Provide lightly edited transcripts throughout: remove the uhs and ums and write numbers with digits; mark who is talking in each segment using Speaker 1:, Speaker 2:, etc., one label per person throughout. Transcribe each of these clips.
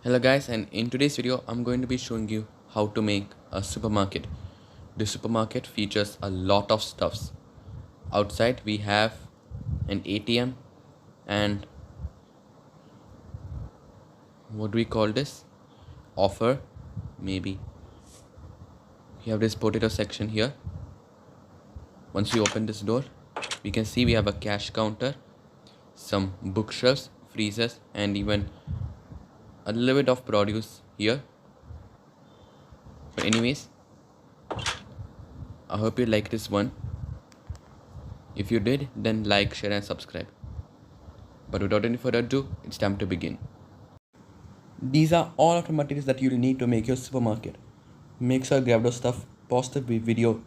Speaker 1: Hello guys, and in today's video I'm going to be showing you how to make a supermarket. The supermarket features a lot of stuffs. Outside we have an ATM and what do we call this? Offer maybe. We have this potato section here. Once we open this door, we can see we have a cash counter, some bookshelves, freezers, and even a little bit of produce here. So anyways, I hope you like this one. If you did, then like, share and subscribe. But without any further ado, it's time to begin. These are all of the materials that you'll need to make your supermarket. Make sure grab the stuff, pause the video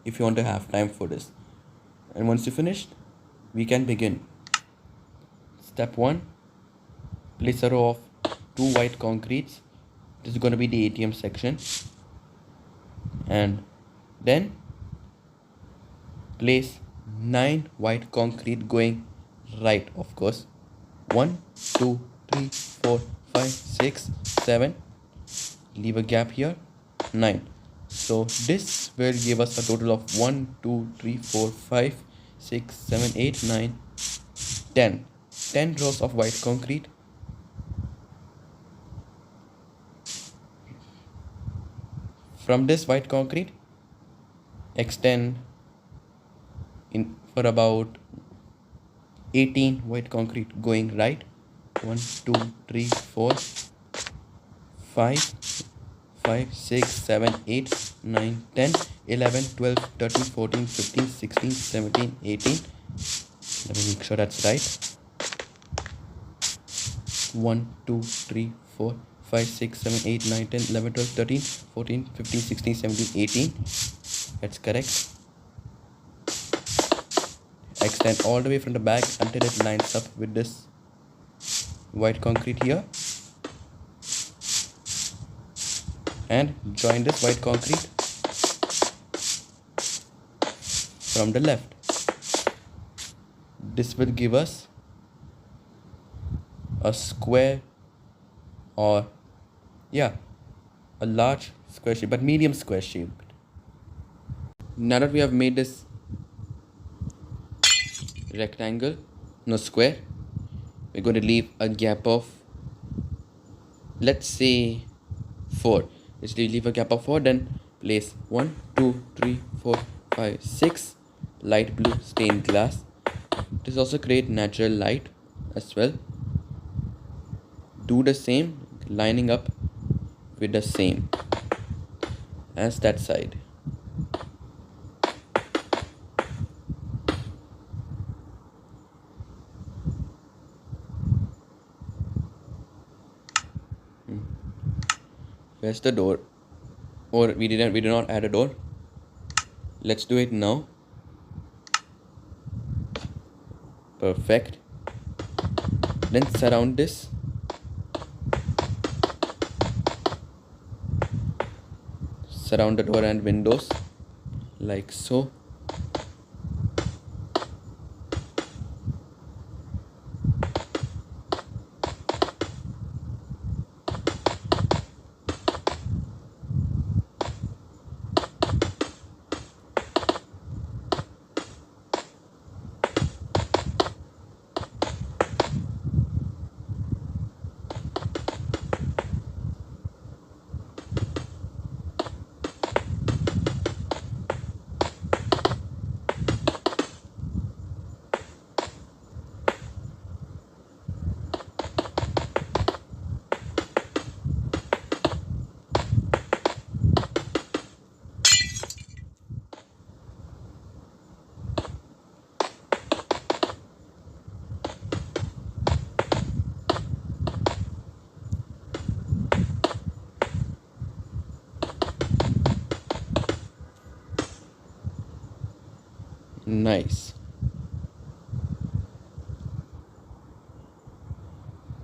Speaker 1: if you want to have time for this. And once you finished, we can begin. Step 1. Place a row of 2 white concretes. This is going to be the ATM section. And then place 9 white concrete going right, of course. 1, 2, 3, 4, 5, 6, 7. Leave a gap here. 9. So this will give us a total of 1, 2, 3, 4, 5, 6, 7, 8, 9, 10. 10 rows of white concrete. From this white concrete, extend in for about 18 white concrete going right. 1, 2, 3, 4, 5, 5, 6, 7, 8, 9, 10, 11, 12, 13, 14, 15, 16, 17, 18. Let me make sure that's right. 1, 2, 3, 4, 5, 6, 7, 8, 9, 10, 11, 12, 13, 14, 15, 16, 17, 18. That's correct. Extend all the way from the back until it lines up with this white concrete here. And join this white concrete from the left. This will give us a square or a large square shape, but medium square shape. Now that we have made this rectangle, no square, we're going to leave a gap of, let's say, 4. Let's leave a gap of 4, then place 1, 2, 3, 4, 5, 6 light blue stained glass. This also create natural light as well. Do the same, lining up with the same as that side. Where's the door? Or we did not add a door. Let's do it now. Perfect. Then surround this. Surround the door and windows like so. Nice.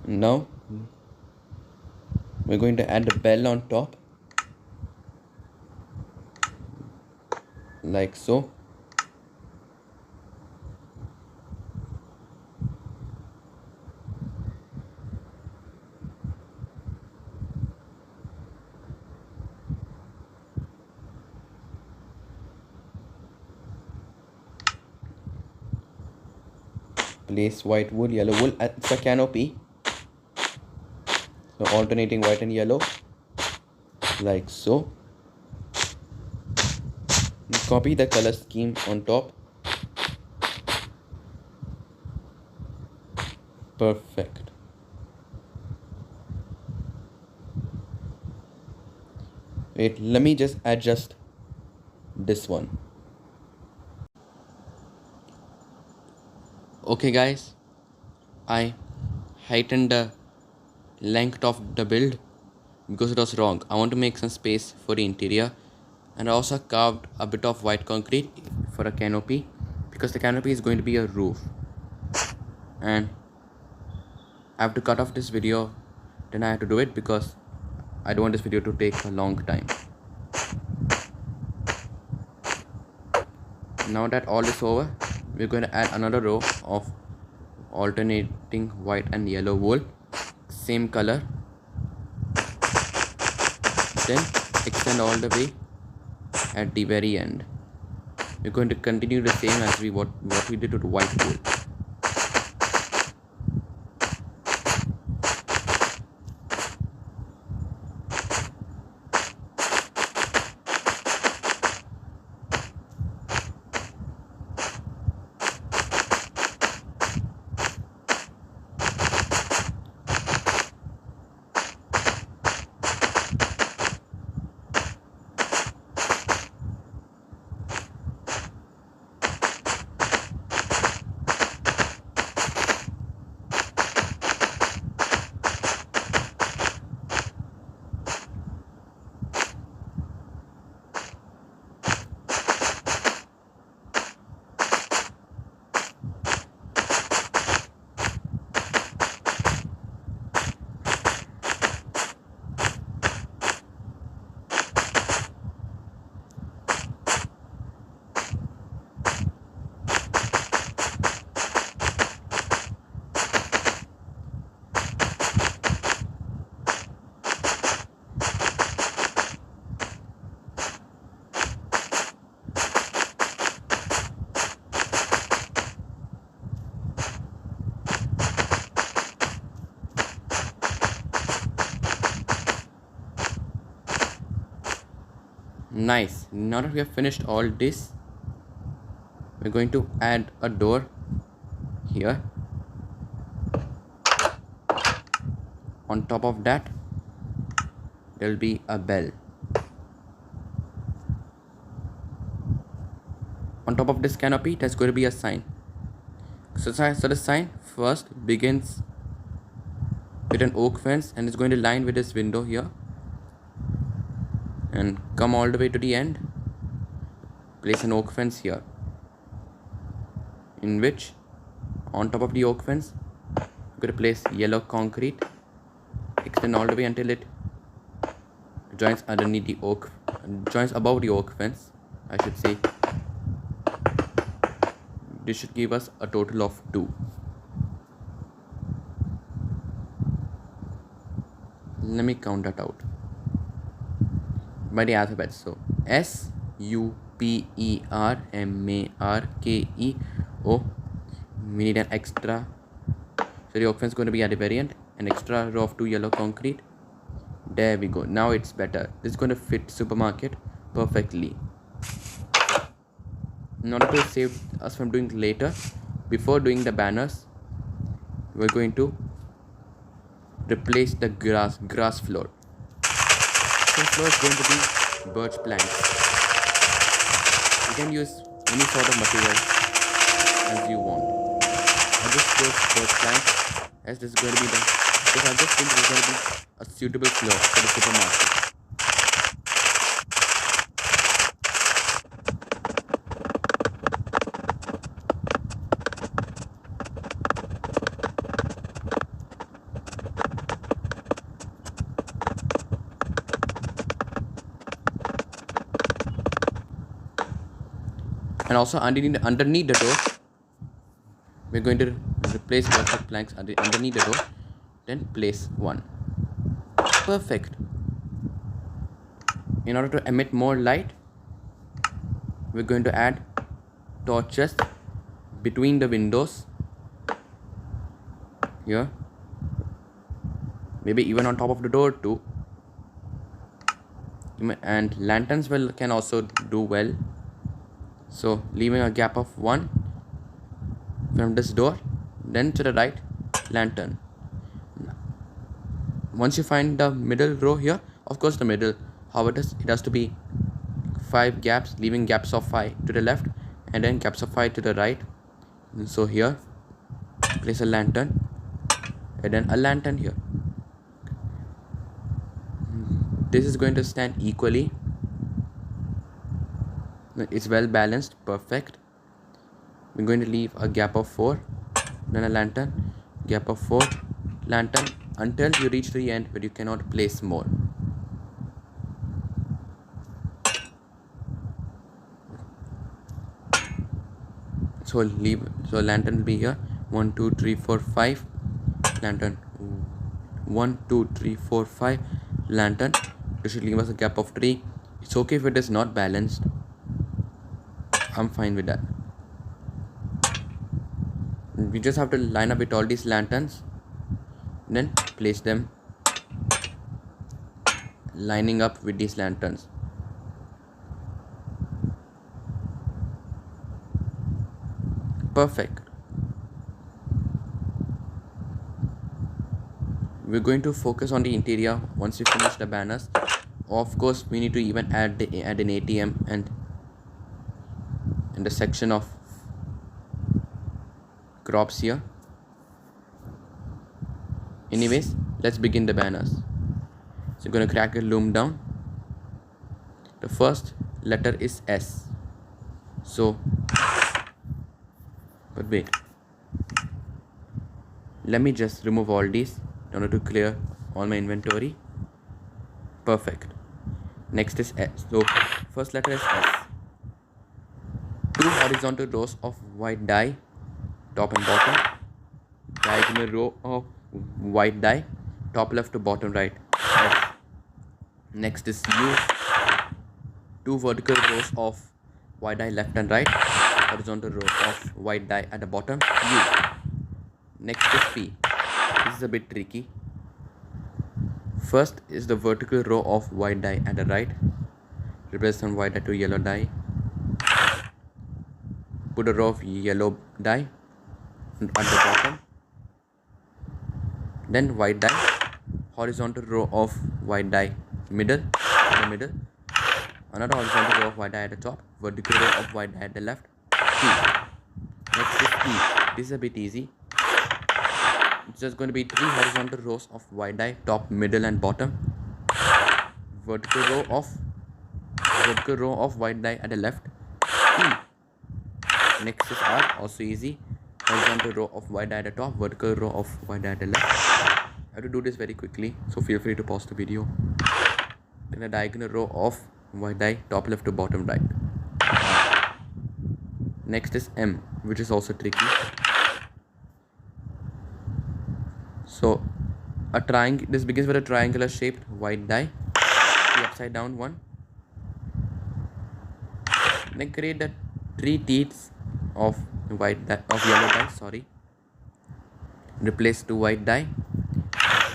Speaker 1: Now we're going to add the bell on top like so. place white wool, yellow wool. It's a canopy, so alternating white and yellow like so. Copy the color scheme on top. Perfect. Wait, let me just adjust this one. Okay guys, I heightened the length of the build because it was wrong. I want to make some space for the interior, and I also carved a bit of white concrete for a canopy because the canopy is going to be a roof, and I have to cut off this video, then I have to do it because I don't want this video to take a long time. Now that all is over, we're going to add another row of alternating white and yellow wool, same color, then extend all the way at the very end. We're going to continue the same as what we did with white wool. Nice. Now that we have finished all this, we're going to add a door here. On top of that, there will be a bell. On top of this canopy, there's going to be a sign. So the sign first begins with an oak fence and is going to line with this window here and come all the way to the end. Place an oak fence here, in which on top of the oak fence I'm going to place yellow concrete, extend all the way until it joins underneath the oak, joins above the oak fence, I should say. This should give us a total of 2. Let me count that out by the alphabet. So SUPERMARKEO. We need an extra. So the oak fence is going to be at the very end. An extra row of 2 yellow concrete. There we go. Now it's better. This is going to fit supermarket perfectly. In order to save us from doing later, before doing the banners, we're going to replace the grass floor. This floor is going to be birch planks. You can use any sort of material as you want. I just chose birch planks as this is going to be because I just think it's going to be a suitable floor for the supermarket. And also underneath the door, we're going to replace birch planks underneath the door, then place one. Perfect. In order to emit more light, we're going to add torches between the windows here, maybe even on top of the door too. And lanterns can also do well. So leaving a gap of 1 from this door, then to the right, lantern. Once you find the middle row here, of course the middle, how it is, it has to be 5 gaps, leaving gaps of 5 to the left and then gaps of 5 to the right. So here, place a lantern and then a lantern here. This is going to stand equally. It's well balanced, perfect. We're going to leave a gap of 4, then a lantern, gap of 4, lantern, until you reach the end where you cannot place more. So lantern will be here. 1, 2, 3, 4, 5. Lantern. 1, 2, 3, 4, 5. Lantern. This should leave us a gap of 3. It's okay if it is not balanced. I'm fine with that. We just have to line up with all these lanterns, then place them lining up with these lanterns. Perfect. We're going to focus on the interior once we finish the banners. Of course, we need to even add an ATM and in the section of crops here. Anyways, let's begin the banners. So I'm going to crack a loom down. The first letter is S. So, but wait. Let me just remove all these in order to clear all my inventory. Perfect. Next is S. So, first letter is S. 2 horizontal rows of white dye, top and bottom. Diagonal row of white dye, top left to bottom right. S. Next is U. 2 vertical rows of white dye left and right, horizontal row of white dye at the bottom. U. Next is P. This is a bit tricky. First is the vertical row of white dye at the right. Replace some white dye to yellow dye. Put a row of yellow dye at the bottom. Then white dye. Horizontal row of white dye middle, in the middle. Another horizontal row of white dye at the top. Vertical row of white dye at the left. P. Next is P. This is a bit easy. It's just going to be 3 horizontal rows of white dye, top, middle and bottom. Vertical row of white dye at the left. P. Next is R, also easy. Horizontal row of white dye at the top, vertical row of white dye at the left. I have to do this very quickly, so feel free to pause the video. Then a diagonal row of white dye, top left to bottom right. Next is M, which is also tricky. So a triangle, this begins with a triangular shaped white dye, the upside down one. Then create the 3 teeth of yellow dye, sorry. Replace 2 white dye,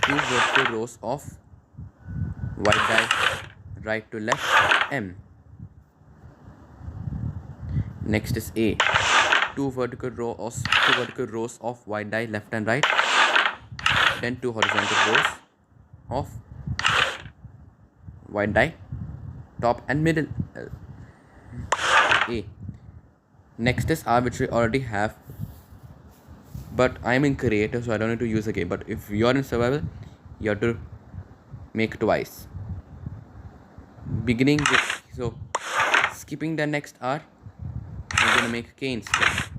Speaker 1: 2 vertical rows of white dye right to left, M. Next is A, 2 vertical rows of white dye left and right. Then 2 horizontal rows of white dye, top and middle, A. Next is R, which we already have, but I am in creative, so I don't need to use again. But if you are in survival, you have to make twice. Beginning with, so skipping the next R, I'm going to make K instead.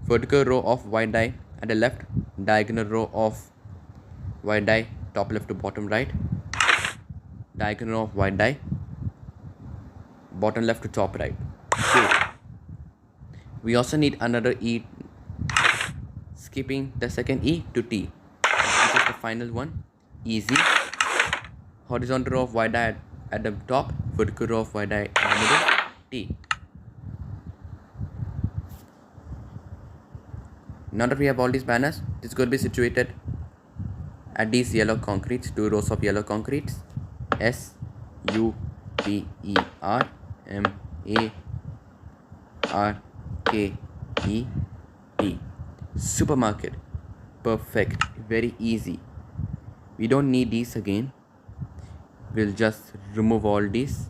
Speaker 1: Vertical row of white dye at the left, diagonal row of white dye, top left to bottom right, diagonal row of white dye, bottom left to top right. Okay. We also need another E, skipping the second E to T, which is the final one. Easy. Horizontal row of white dye at the top, vertical row of white dye in the middle, T. Now that we have all these banners, it's going to be situated at these yellow concretes, 2 rows of yellow concretes. SUPERMARKET. Supermarket. Perfect. Very easy. We don't need these again. We'll just remove all these.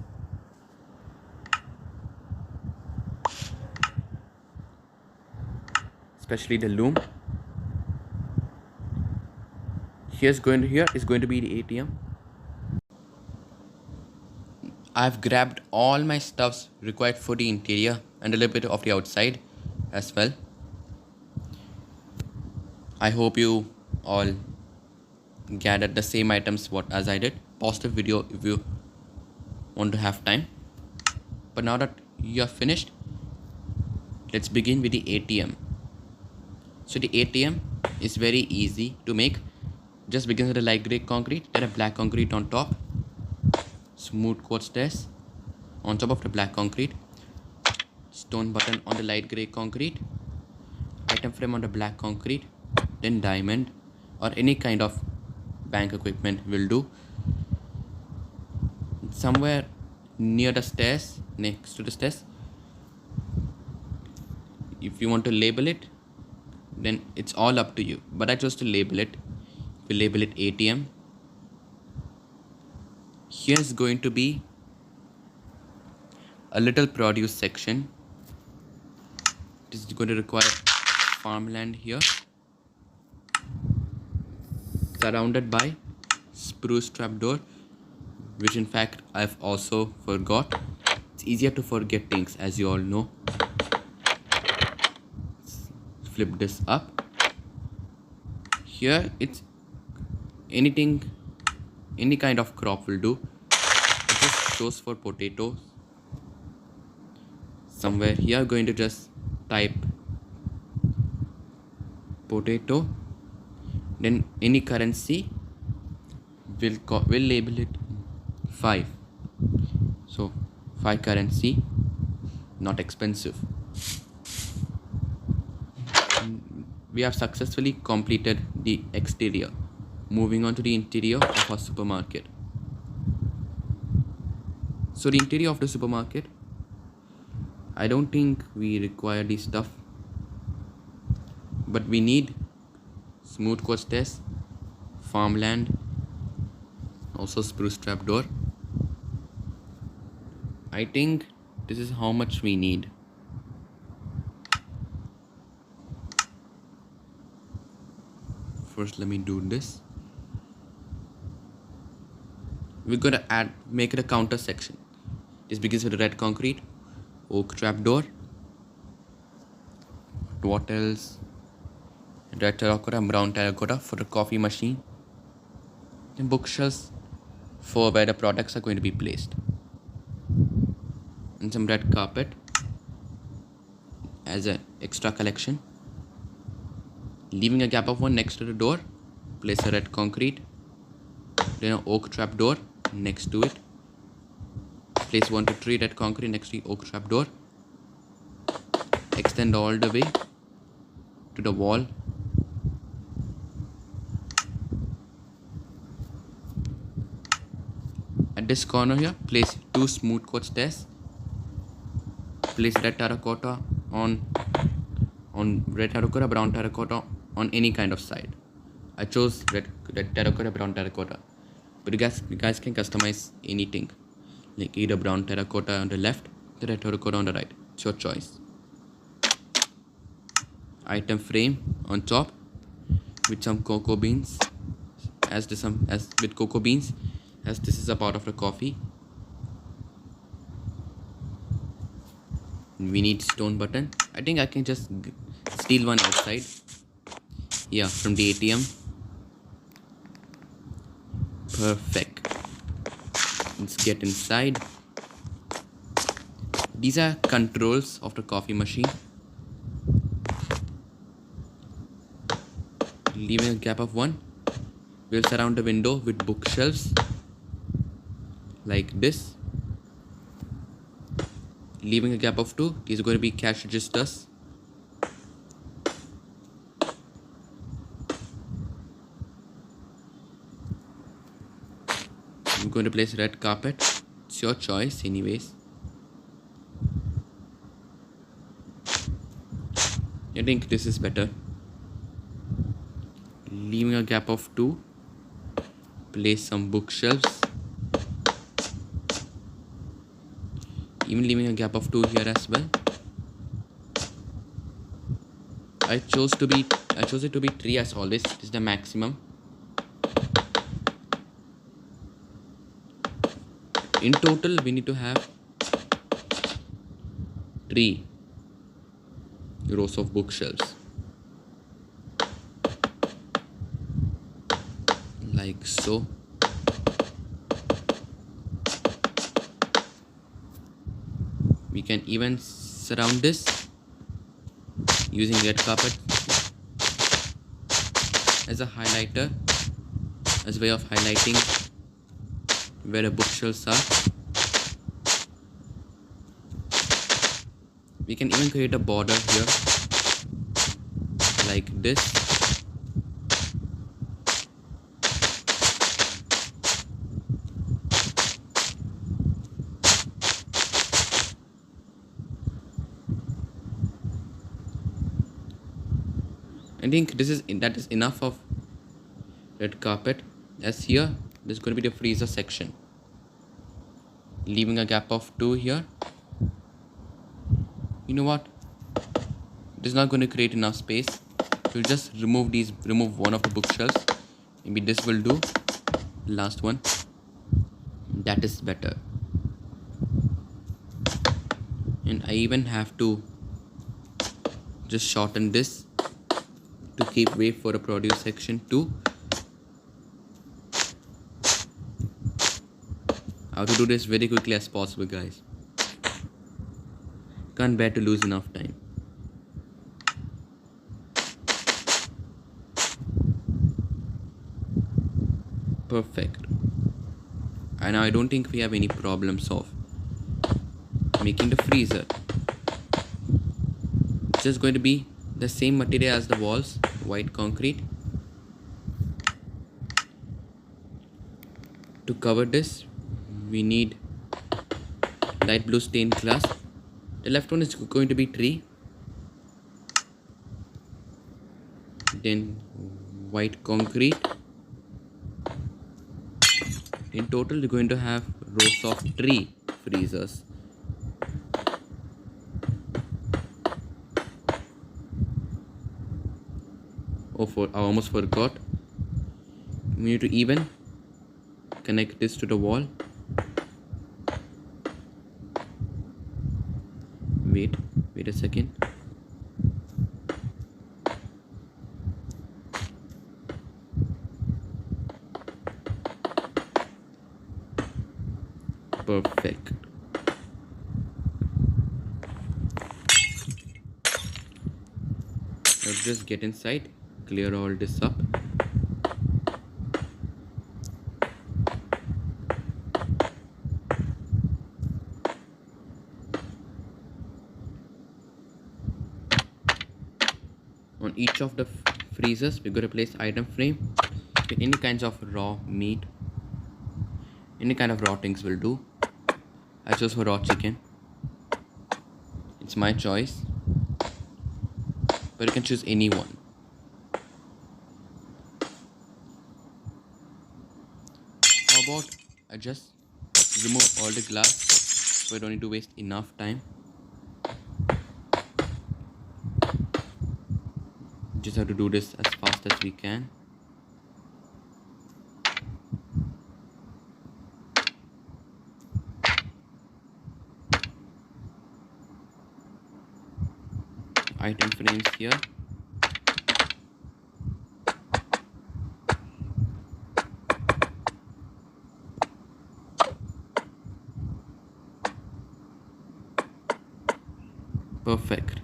Speaker 1: Especially the loom. Here is going to be the ATM. I've grabbed all my stuffs required for the interior and a little bit of the outside as well. I hope you all gathered the same items as I did. Pause the video if you want to have time. But now that you are finished, let's begin with the ATM. So the ATM is very easy to make. Just begins with a light grey concrete, then a black concrete on top. Smooth quartz stairs on top of the black concrete. Stone button on the light grey concrete. Item frame on the black concrete. Then diamond or any kind of bank equipment will do. Somewhere near the stairs, next to the stairs, if you want to label it, then it's all up to you, but I chose to label it. We label it ATM. Here's going to be a little produce section. This is going to require farmland here, surrounded by spruce trapdoor, which in fact I've also forgot. It's easier to forget things, as you all know. Flip this up. Here it's anything, any kind of crop will do. It just shows for potatoes. Somewhere here going to just type potato, then any currency will label it 5. So 5 currency, not expensive. We have successfully completed the exterior. Moving on to the interior of our supermarket. So the interior of the supermarket, I don't think we require this stuff, but we need smooth quartz stairs, farmland, also spruce trapdoor. I think this is how much we need. First, let me do this. We're gonna make it a counter section. This begins with red concrete, oak trapdoor. What else? Red terracotta, brown terracotta for the coffee machine. Then bookshelves for where the products are going to be placed. And some red carpet as an extra collection. Leaving a gap of 1 next to the door, place a red concrete, then an oak trap door next to it. Place 1 to 3 red concrete next to the oak trap door. Extend all the way to the wall. At this corner here, place 2 smooth quartz stairs. Place red terracotta on red terracotta, brown terracotta on any kind of side. I chose red terracotta, brown terracotta, but you guys can customize anything, like either brown terracotta on the left, the red terracotta on the right. It's your choice. Item frame on top with some cocoa beans, as this is a part of the coffee. We need stone button. I think I can just steal one outside. Yeah, from the ATM. Perfect. Let's get inside. These are controls of the coffee machine. Leaving a gap of 1. We'll surround the window with bookshelves like this. Leaving a gap of 2. These are going to be cash registers. I'm going to place red carpet. It's your choice anyways. I think this is better. Leaving a gap of 2. Place some bookshelves. Even leaving a gap of 2 here as well. I chose it to be 3 as always. This is the maximum. In total, we need to have 3 rows of bookshelves. Like so. We can even surround this using red carpet as a highlighter, as a way of highlighting where the bookshelves are. We can even create a border here like this. I think that is enough of red carpet, as here this is going to be the freezer section. Leaving a gap of 2 here. You know what? It is not going to create enough space. We'll just remove one of the bookshelves. Maybe this will do. Last one. That is better. And I even have to just shorten this to keep way for a produce section too. How to do this very quickly as possible, guys. Can't bear to lose enough time. Perfect. And now I don't think we have any problems of making the freezer. It's just going to be the same material as the walls, white concrete. To cover this, we need light blue stained glass. The left one is going to be 3. Then white concrete. In total, we're going to have rows of 3 freezers. I almost forgot. We need to even connect this to the wall. Wait a second. Perfect. Let's just get inside, clear all this up. On each of the freezers, we're going to place item frame with any kinds of raw meat. Any kind of raw things will do. I chose for raw chicken. It's my choice, but you can choose any one. How about I just remove all the glass so I don't need to waste enough time. Just have to do this as fast as we can. Item frames here. Perfect.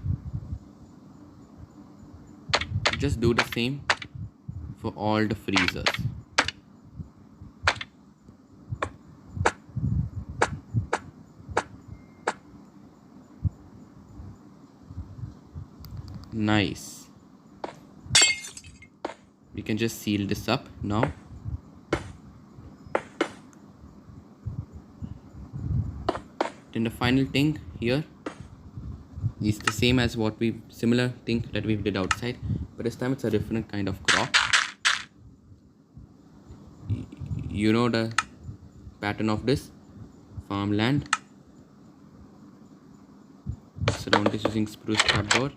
Speaker 1: Just do the same for all the freezers. Nice. We can just seal this up now. Then the final thing here is the same as what we similar thing that we did outside, but this time it's a different kind of crop. You know the pattern of this farmland. Surround this using spruce cardboard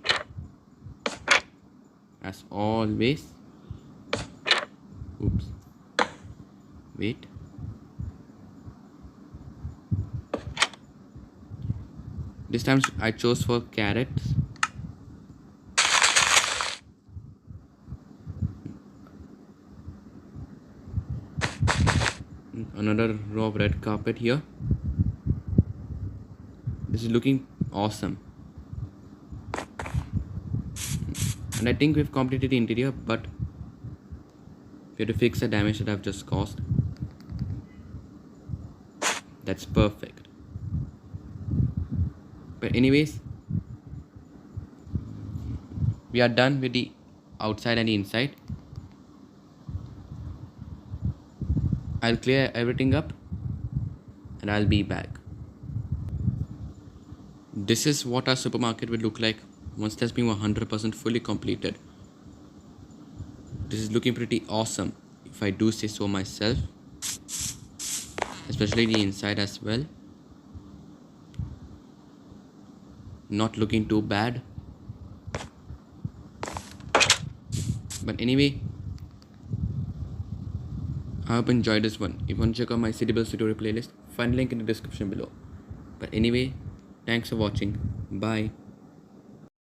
Speaker 1: as always. Oops, wait. This time I chose for carrots. Another row of red carpet here. This is looking awesome. And I think we've completed the interior, but we have to fix the damage that I've just caused. That's perfect. But anyways, we are done with the outside and the inside. I'll clear everything up and I'll be back. This is what our supermarket will look like once that's been 100% fully completed. This is looking pretty awesome, if I do say so myself, especially the inside as well. Not looking too bad. But anyway, I hope you enjoyed this one. If you want to check out my City Builds tutorial playlist, find the link in the description below. But anyway, thanks for watching. Bye.